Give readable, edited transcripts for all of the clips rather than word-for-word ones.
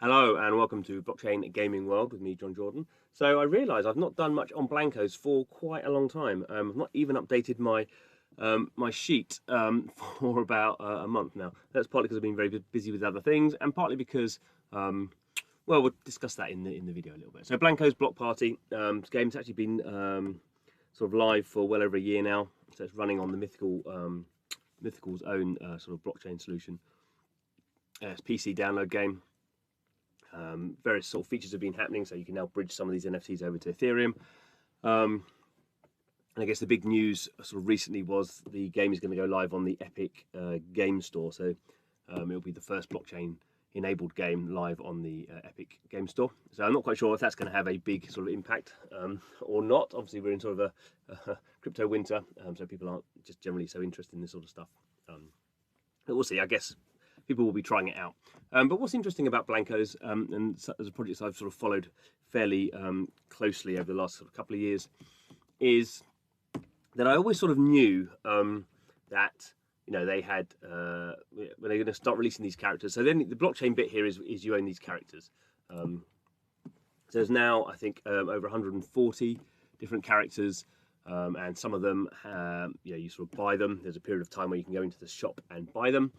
Hello and welcome to Blockchain Gaming World with me, John Jordan. So I realise I've not done much on Blankos for quite a long time. I've not even updated my sheet for about a month now. That's partly because I've been very busy with other things, and partly because well, we'll discuss that in the video a little bit. So Blankos Block Party this game's actually been sort of live for well over a year now. So it's running on the Mythical's own sort of blockchain solution. It's a PC download game. Various sort of features have been happening, so you can now bridge some of these NFTs over to Ethereum. And I guess the big news sort of recently was the game is going to go live on the Epic Game Store. So it'll be the first blockchain-enabled game live on the Epic Game Store. So I'm not quite sure if that's going to have a big sort of impact or not. Obviously, we're in sort of a crypto winter, so people aren't just generally so interested in this sort of stuff. But we'll see. I guess people will be trying it out. But what's interesting about Blankos, and as a project I've sort of followed fairly closely over the last sort of couple of years, is that I always sort of knew that they had when they're going to start releasing these characters. So then the blockchain bit here is you own these characters. So there's now I think over 140 different characters. And some of them, you sort of buy them. There's a period of time where you can go into the shop and buy them.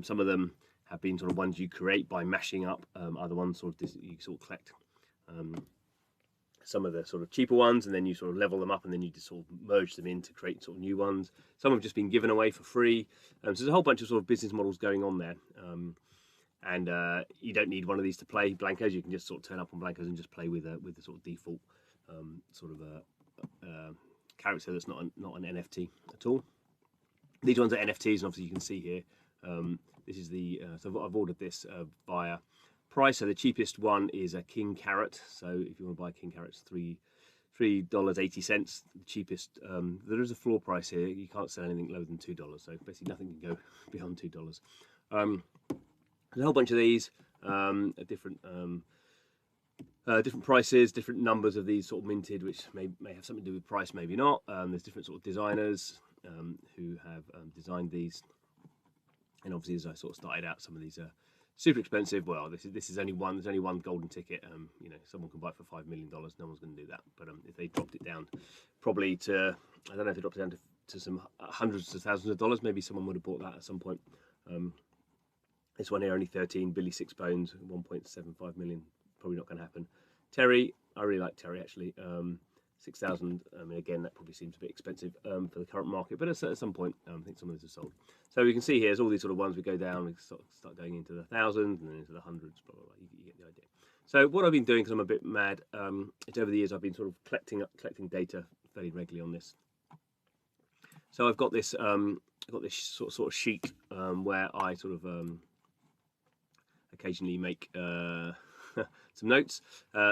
Some of them have been sort of ones you create by mashing up. Other ones sort of you sort of collect some of the sort of cheaper ones, and then you sort of level them up, and then you just sort of merge them in to create sort of new ones. Some have just been given away for free. So there's a whole bunch of sort of business models going on there. And you don't need one of these to play Blankos. You can just sort of turn up on Blankos and just play with the sort of default sort of character that's not an NFT at all. These ones are NFTs, and obviously you can see here. This is the so I've ordered this via price. So the cheapest one is a king carrot. So if you want to buy a king carrot, it's $3.80. The cheapest. There is a floor price here. You can't sell anything lower than $2. So basically nothing can go beyond $2. There's a whole bunch of these at different prices, different numbers of these sort of minted, which may have something to do with price, maybe not. There's different sort of designers who have designed these, and obviously as I sort of started out, some of these are super expensive. Well, this is only one. There's only one golden ticket. Someone can buy it for $5 million. No one's going to do that. But if they dropped it down, probably to I don't know if they dropped it down to some hundreds of thousands of dollars, maybe someone would have bought that at some point. This one here only 13, Billy 6 bones, 1.75 million. Probably not going to happen. Terry, I really like Terry actually. 6,000. I mean, again, that probably seems a bit expensive for the current market, but at some point, I think some of these are sold. So we can see here, there's all these sort of ones. We go down, we start going into the thousands and then into the hundreds. Blah blah blah. You get the idea. So what I've been doing, because I'm a bit mad, it's over the years I've been sort of collecting data fairly regularly on this. So I've got this sort of sheet where I sort of occasionally make some notes.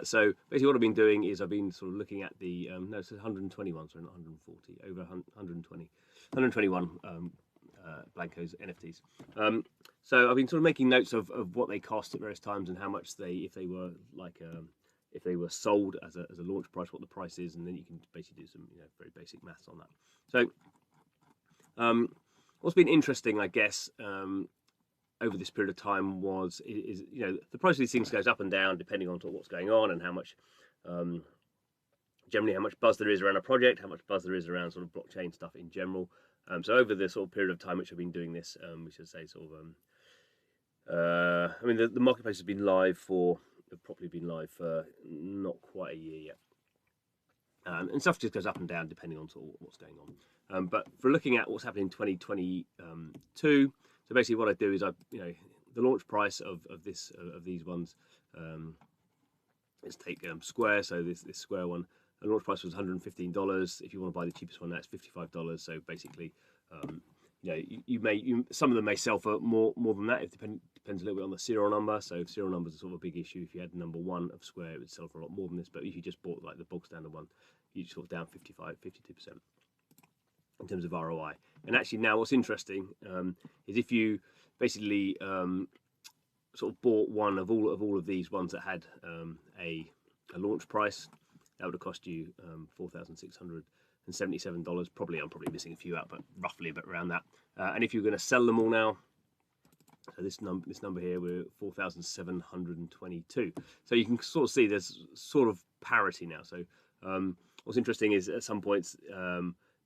So basically what I've been doing is I've been sort of looking at the no, it's 121, sorry, not 140, over 121 Blankos NFTs. So I've been sort of making notes of what they cost at various times and how much if they were sold as a launch price, what the price is, and then you can basically do some very basic maths on that. So what's been interesting, I guess, over this period of time is the price of these things goes up and down depending on what's going on and how much generally how much buzz there is around a project, how much buzz there is around sort of blockchain stuff in general. So over the sort of period of time which I've been doing this, we should say sort of I mean the marketplace has been live for not quite a year yet. And stuff just goes up and down depending on sort of what's going on. But for looking at what's happening in 2022, so basically what I do is the launch price of these ones. Let's take Square. So this Square one, the launch price was $115. If you want to buy the cheapest one, that's $55. So basically, some of them may sell for more than that. It depends a little bit on the serial number. So serial numbers are sort of a big issue. If you had number 1 of Square, it would sell for a lot more than this. But if you just bought like the bog standard one, you sort of down 52% in terms of ROI. And actually now what's interesting is if you basically sort of bought one of all of these ones that had a launch price, that would have cost you $4,677. I'm probably missing a few out, but roughly a bit around that. And if you're going to sell them all now, So this number here, we're 4,722. So you can sort of see there's sort of parity now. So what's interesting is at some points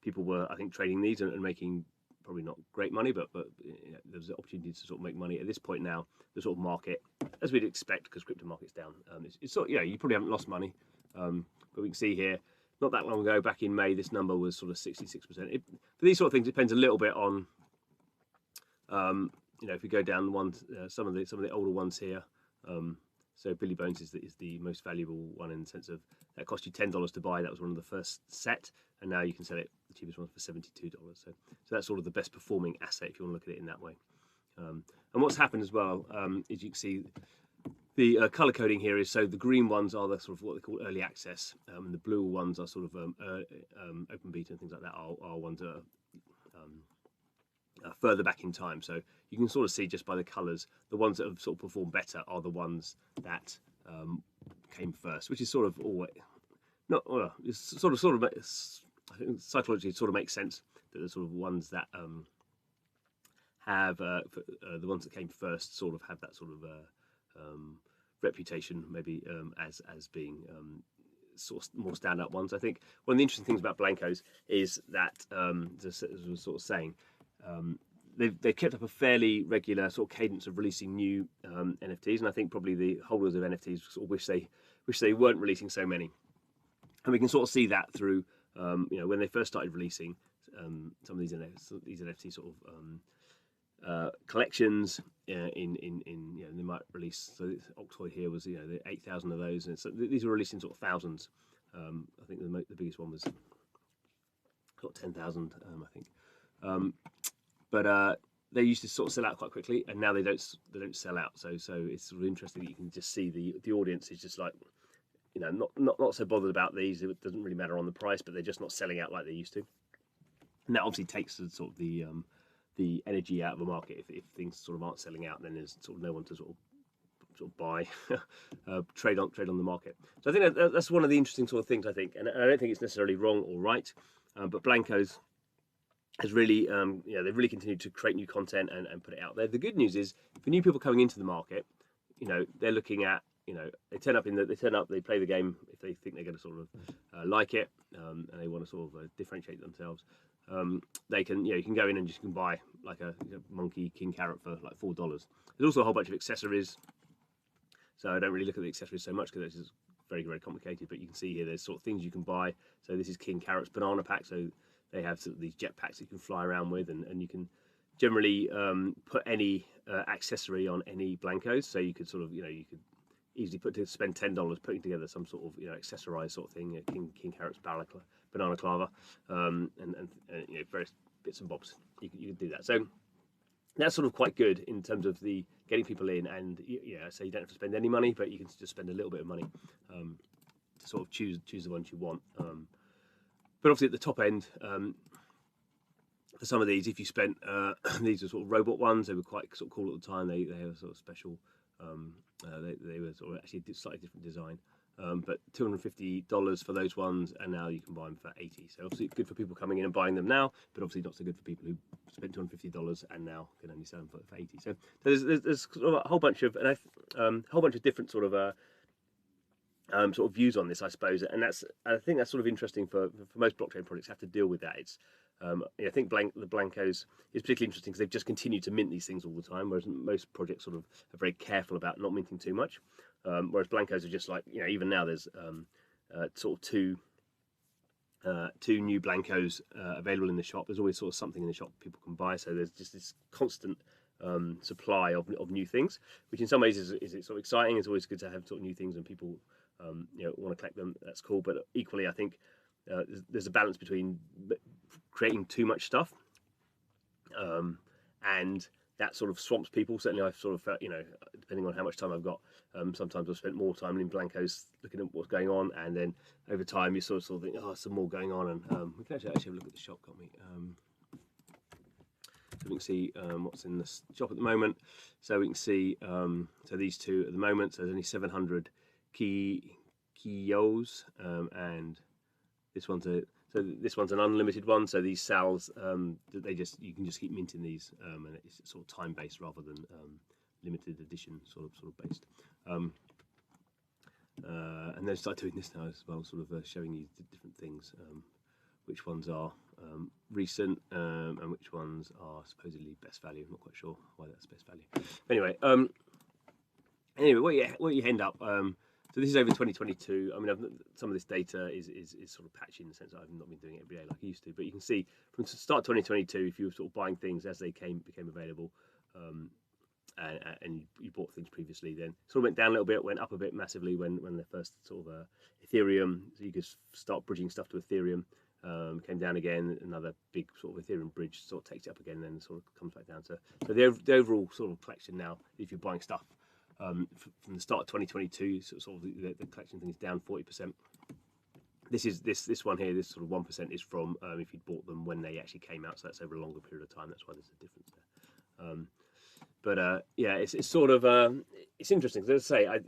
people were, I think, trading these and making probably not great money, but you know, there's an opportunity to sort of make money. At this point now, the sort of market, as we'd expect, because crypto market's down, it's sort of, you know, you probably haven't lost money, but we can see here, not that long ago, back in May, this number was sort of 66%. For these sort of things, it depends a little bit on, you know, if we go down the ones, some of the older ones here. So Billy Bones is the most valuable one in the sense of that cost you $10 to buy. That was one of the first set, and now you can sell it, the cheapest one, for $72. So that's sort of the best performing asset if you want to look at it in that way. And what's happened as well is you can see the color coding here is, so the green ones are the sort of what they call early access, and the blue ones are sort of open beta and things like that are ones that are further back in time. So you can sort of see just by the colours, the ones that have sort of performed better are the ones that came first, which is sort of always not. It's sort of. I think psychologically, it sort of makes sense that the sort of ones that have the ones that came first sort of have that sort of reputation, maybe as being sort of more stand-up ones. I think one of the interesting things about Blankos is that, as I was sort of saying, they've kept up a fairly regular sort of cadence of releasing new NFTs, and I think probably the holders of NFTs sort of wish they weren't releasing so many. And we can sort of see that through, you know, when they first started releasing some of these NFT sort of collections in you know, they might release. So Octoy here was, you know, the 8,000 of those, and so these were released in sort of thousands. I think the biggest one was got 10,000, I think. But they used to sort of sell out quite quickly, and now they don't sell out. So it's sort of interesting that you can just see the audience is just like, you know, not so bothered about these. It doesn't really matter on the price, but they're just not selling out like they used to. And that obviously takes sort of the energy out of the market. If things sort of aren't selling out, then there's sort of no one to sort of buy, trade on the market. So I think that's one of the interesting sort of things, I think, and I don't think it's necessarily wrong or right, but Blankos has really, you know, they've really continued to create new content and put it out there. The good news is for new people coming into the market, you know, they're looking at, you know, they turn up, they play the game if they think they're going to sort of like it, and they want to sort of differentiate themselves. They can, you know, you can go in and just can buy like a monkey king carrot for like $4. There's also a whole bunch of accessories. So I don't really look at the accessories so much because it's very, very complicated. But you can see here there's sort of things you can buy. So this is King Carrot's banana pack. So they have sort of these jet packs you can fly around with, and you can generally put any accessory on any Blankos. So you could sort of, you know, you could easily spend $10 putting together some sort of, you know, accessorized sort of thing, King Carrot's banana clava, and you know, various bits and bobs. You can do that. So that's sort of quite good in terms of the getting people in, and yeah, so you don't have to spend any money, but you can just spend a little bit of money to sort of choose the ones you want. But obviously at the top end, for some of these, if you spent these are sort of robot ones, they were quite sort of cool at the time. They were sort of special. They were sort of actually a slightly different design. But $250 for those ones, and now you can buy them for $80. So obviously good for people coming in and buying them now, but obviously not so good for people who spent $250 and now can only sell them for $80. So there's sort of a whole bunch of different sort of views on this, I suppose, and I think that's sort of interesting for most blockchain projects have to deal with that. It's I think the Blankos is particularly interesting because they've just continued to mint these things all the time, whereas most projects sort of are very careful about not minting too much. Whereas Blankos are just like, you know, even now there's sort of two new Blankos available in the shop. There's always sort of something in the shop people can buy, so there's just this constant supply of new things, which in some ways is sort of exciting. It's always good to have sort of new things and people you know, want to collect them. That's cool, but equally I think there's a balance between creating too much stuff and that sort of swamps people. Certainly I've sort of felt, you know, depending on how much time I've got, sometimes I've spent more time in Blankos looking at what's going on, and then over time you sort of think, oh, some more going on, and we can actually have a look at the shop, can't we? So we can see what's in the shop at the moment. So we can see so these two at the moment, so there's only 700 kios, and this one's So this one's an unlimited one. So these sals, you can just keep minting these, and it's sort of time based rather than limited edition sort of based. And then start doing this now as well, sort of showing you the different things, which ones are recent and which ones are supposedly best value. I'm not quite sure why that's best value. Anyway, what you end up. So this is over 2022. I mean, some of this data is sort of patchy in the sense that I've not been doing it every day like I used to. But you can see from start 2022, if you were sort of buying things as they became available, and you bought things previously, then sort of went down a little bit, went up a bit massively when the first sort of Ethereum, so you could start bridging stuff to Ethereum, came down again. Another big sort of Ethereum bridge sort of takes it up again, and then sort of comes back down. So the overall sort of collection now, if you're buying stuff from the start of 2022, sort of the collection thing is down 40%. This one here, this sort of 1% is from if you'd bought them when they actually came out, so that's over a longer period of time. That's why there's a difference there. But yeah, it's sort of it's interesting. As I say,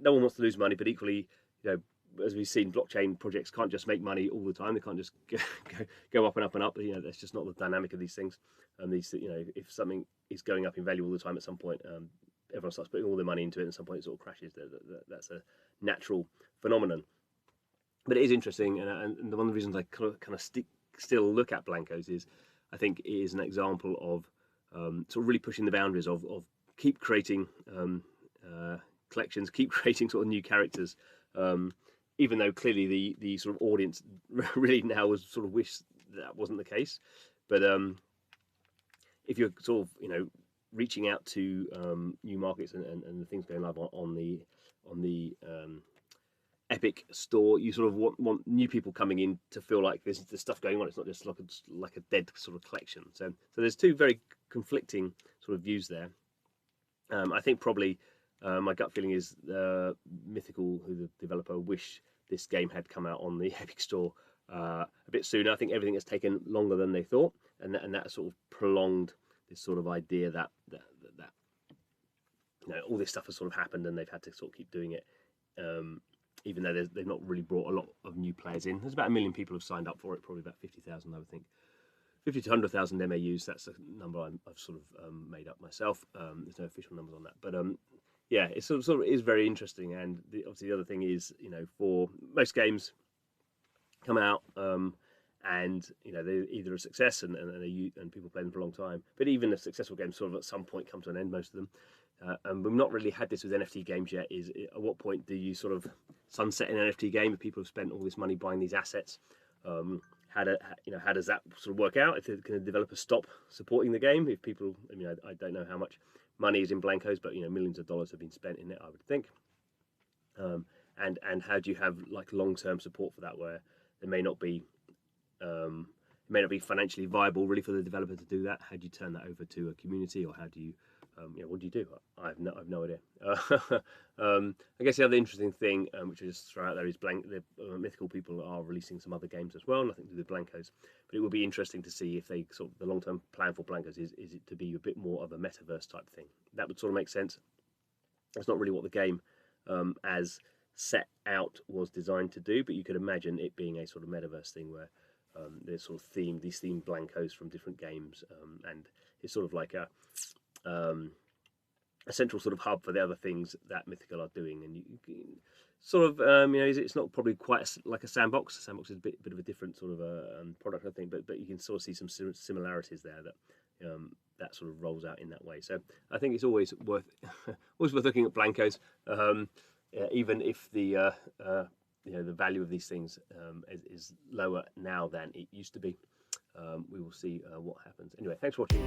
no one wants to lose money, but equally, you know, as we've seen, blockchain projects can't just make money all the time. They can't just go up and up and up. You know, that's just not the dynamic of these things. And you know, if something is going up in value all the time, at some point, everyone starts putting all their money into it, and at some point it sort of crashes. That's a natural phenomenon. But it is interesting, and one of the reasons I kind of still look at Blankos is, I think it is an example of sort of really pushing the boundaries of keep creating collections, keep creating sort of new characters, even though clearly the sort of audience really now was sort of wish that wasn't the case. But if you're sort of, you know, reaching out to new markets and the things going live on the Epic store, you sort of want new people coming in to feel like there's stuff going on. It's not just like a dead sort of collection. So there's two very conflicting sort of views there. I think probably my gut feeling is Mythical, who the developer, wish this game had come out on the Epic store a bit sooner. I think everything has taken longer than they thought, and that sort of prolonged this sort of idea that you know, all this stuff has sort of happened and they've had to sort of keep doing it. Even though they've not really brought a lot of new players in. There's about 1 million people who have signed up for it, probably about 50,000, I would think. 50 to 100,000 MAUs, that's a number I've sort of made up myself. There's no official numbers on that. But yeah, it sort of is very interesting. And obviously the other thing is, you know, for most games come out and, you know, they're either a success and people play them for a long time. But even the successful games sort of at some point come to an end, most of them. And we've not really had this with NFT games yet. Is at what point do you sort of sunset an NFT game if people have spent all this money buying these assets? How does that sort of work out? Can a developer stop supporting the game? If people, I mean, I don't know how much money is in Blankos, but you know, millions of dollars have been spent in it, I would think. And how do you have like long-term support for that, where there may not be financially viable really for the developer to do that? How do you turn that over to a community, or how do you what do you do? I've no idea. I guess the other interesting thing, which I just throw out there, is the Mythical people are releasing some other games as well, nothing to do with Blankos. But it would be interesting to see if they sort of, the long-term plan for Blankos is it to be a bit more of a metaverse type thing. That would sort of make sense. That's not really what the game as set out was designed to do, but you could imagine it being a sort of metaverse thing where there's sort of these themed Blankos from different games, and it's sort of like a central sort of hub for the other things that Mythical are doing. And you sort of, you know, it's not probably quite like a sandbox. A sandbox is a bit of a different sort of product, I think, but you can sort of see some similarities there that sort of rolls out in that way. So I think it's always worth looking at Blankos, even if the you know, the value of these things is lower now than it used to be. We will see what happens. Anyway, thanks for watching.